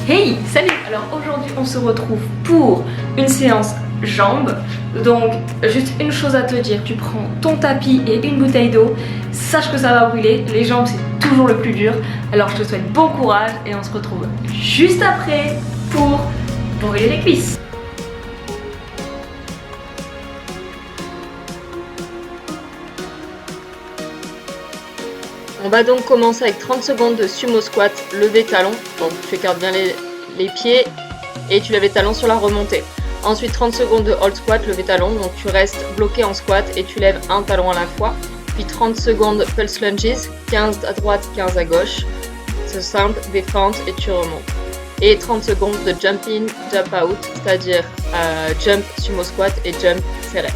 Hey, salut! Alors aujourd'hui on se retrouve pour une séance jambes. Donc juste une chose à te dire, tu prends ton tapis et une bouteille d'eau. Sache que ça va brûler, les jambes c'est toujours le plus dur. Alors je te souhaite bon courage et on se retrouve juste après pour brûler les cuisses. On va donc commencer avec 30 secondes de sumo squat, lever talon. Donc tu écartes bien les pieds et tu lèves les talons sur la remontée. Ensuite 30 secondes de hold squat, lever talon. Donc tu restes bloqué en squat et tu lèves un talon à la fois. Puis 30 secondes pulse lunges, 15 à droite, 15 à gauche. C'est simple, défente et tu remontes. Et 30 secondes de jump in, jump out, c'est-à-dire jump sumo squat et jump serré.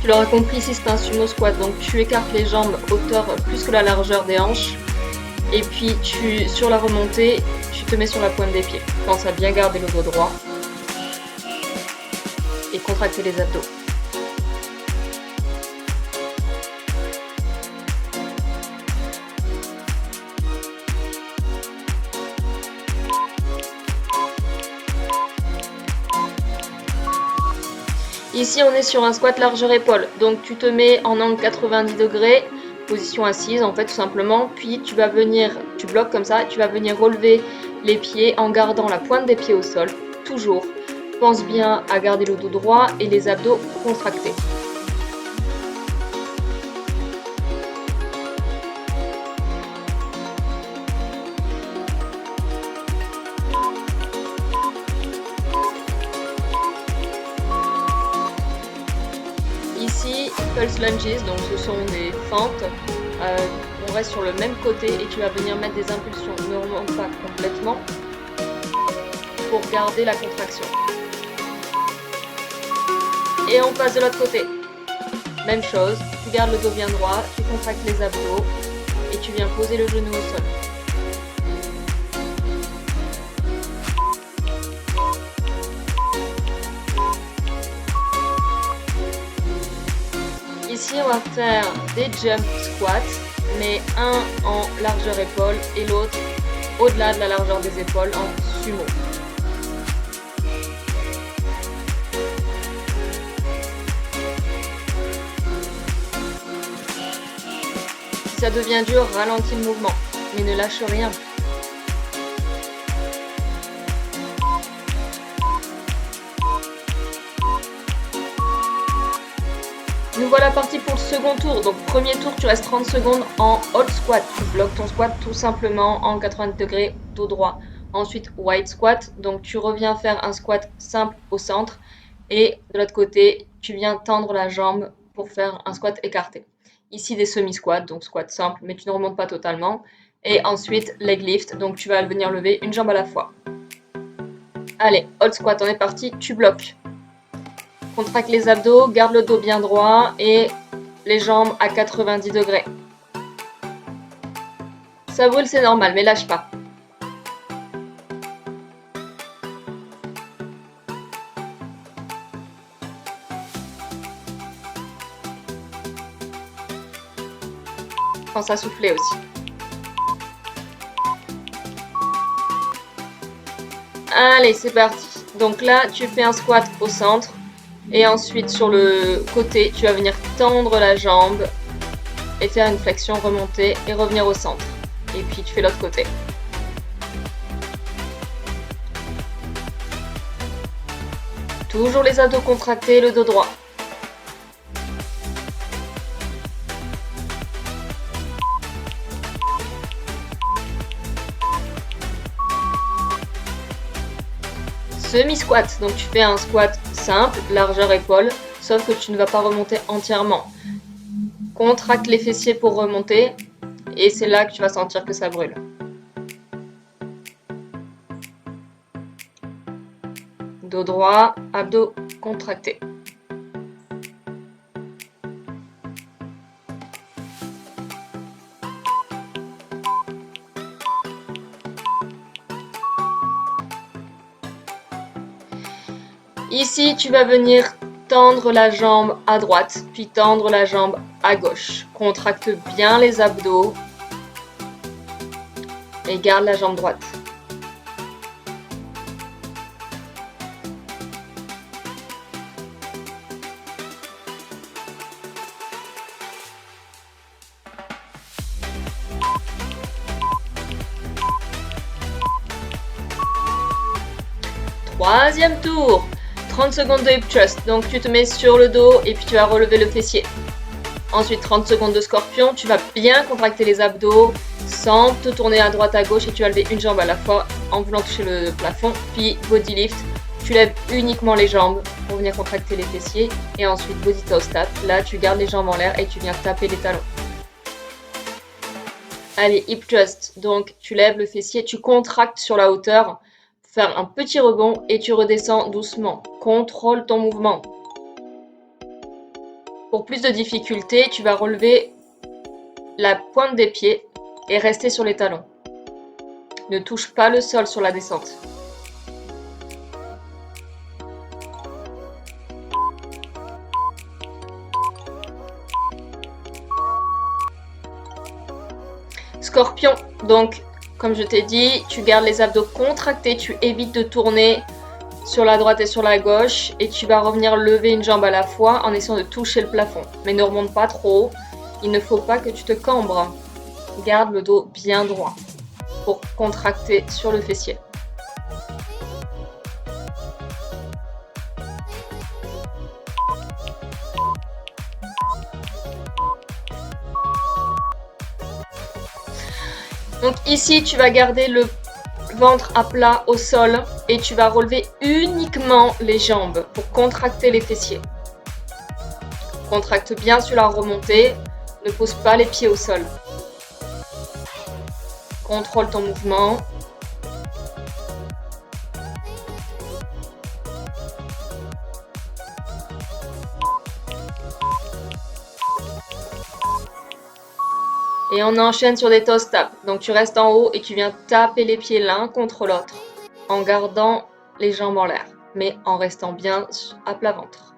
Tu l'auras compris, ici c'est un sumo squat, donc tu écartes les jambes hauteur plus que la largeur des hanches. Et puis sur la remontée, tu te mets sur la pointe des pieds. Pense à bien garder le dos droit et contracter les abdos. Ici on est sur un squat largeur épaule, donc tu te mets en angle 90 degrés, position assise en fait tout simplement, puis tu bloques comme ça, tu vas venir relever les pieds en gardant la pointe des pieds au sol, toujours. Pense bien à garder le dos droit et les abdos contractés. Ici, pulse lunges, donc ce sont des fentes. On reste sur le même côté et tu vas venir mettre des impulsions. Ne remonte pas complètement pour garder la contraction. Et on passe de l'autre côté. Même chose, tu gardes le dos bien droit, tu contractes les abdos et tu viens poser le genou au sol. Ici, on va faire des jump squats, mais un en largeur épaule et l'autre au-delà de la largeur des épaules en sumo. Si ça devient dur, ralentis le mouvement, mais ne lâche rien. Nous voilà partis pour le second tour. Donc premier tour, tu restes 30 secondes en hold squat. Tu bloques ton squat tout simplement en 90 degrés, dos droit. Ensuite, wide squat. Donc tu reviens faire un squat simple au centre. Et de l'autre côté, tu viens tendre la jambe pour faire un squat écarté. Ici, des semi-squats, donc squat simple, mais tu ne remontes pas totalement. Et ensuite, leg lift. Donc tu vas venir lever une jambe à la fois. Allez, hold squat, on est parti. Tu bloques. Contracte les abdos, garde le dos bien droit et les jambes à 90 degrés. Ça brûle, c'est normal, mais lâche pas. Pense à souffler aussi. Allez, c'est parti. Donc là, tu fais un squat au centre. Et ensuite, sur le côté, tu vas venir tendre la jambe et faire une flexion, remonter et revenir au centre. Et puis, tu fais l'autre côté. Toujours les abdos contractés, le dos droit. Semi-squat, donc tu fais un squat simple, largeur épaule, sauf que tu ne vas pas remonter entièrement. Contracte les fessiers pour remonter et c'est là que tu vas sentir que ça brûle. Dos droit, abdos contractés. Ici, tu vas venir tendre la jambe à droite, puis tendre la jambe à gauche. Contracte bien les abdos et garde la jambe droite. Troisième tour. 30 secondes de hip thrust. Donc tu te mets sur le dos et puis tu vas relever le fessier. Ensuite 30 secondes de scorpion. Tu vas bien contracter les abdos sans te tourner à droite à gauche et tu vas lever une jambe à la fois en voulant toucher le plafond. Puis body lift. Tu lèves uniquement les jambes pour venir contracter les fessiers. Et ensuite body toast-up. Là tu gardes les jambes en l'air et tu viens taper les talons. Allez, hip thrust. Donc tu lèves le fessier, tu contractes sur la hauteur. Faire un petit rebond et tu redescends doucement. Contrôle ton mouvement. Pour plus de difficulté, tu vas relever la pointe des pieds et rester sur les talons. Ne touche pas le sol sur la descente. Scorpion, donc comme je t'ai dit, tu gardes les abdos contractés, tu évites de tourner sur la droite et sur la gauche et tu vas revenir lever une jambe à la fois en essayant de toucher le plafond. Mais ne remonte pas trop haut, il ne faut pas que tu te cambres. Garde le dos bien droit pour contracter sur le fessier. Donc ici, tu vas garder le ventre à plat au sol et tu vas relever uniquement les jambes pour contracter les fessiers. Contracte bien sur la remontée, ne pose pas les pieds au sol. Contrôle ton mouvement. Et on enchaîne sur des toes tap. Donc tu restes en haut et tu viens taper les pieds l'un contre l'autre en gardant les jambes en l'air, mais en restant bien à plat ventre.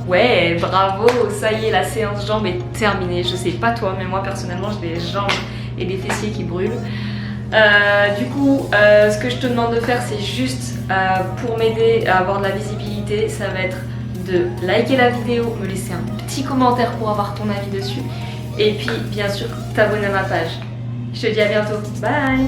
Ouais, bravo, ça y est, la séance jambes est terminée. Je sais pas toi, mais moi personnellement j'ai des jambes et des fessiers qui brûlent. Ce que je te demande de faire, c'est juste pour m'aider à avoir de la visibilité, ça va être de liker la vidéo, me laisser un petit commentaire pour avoir ton avis dessus et puis bien sûr t'abonner à ma page. Je te dis à bientôt, bye.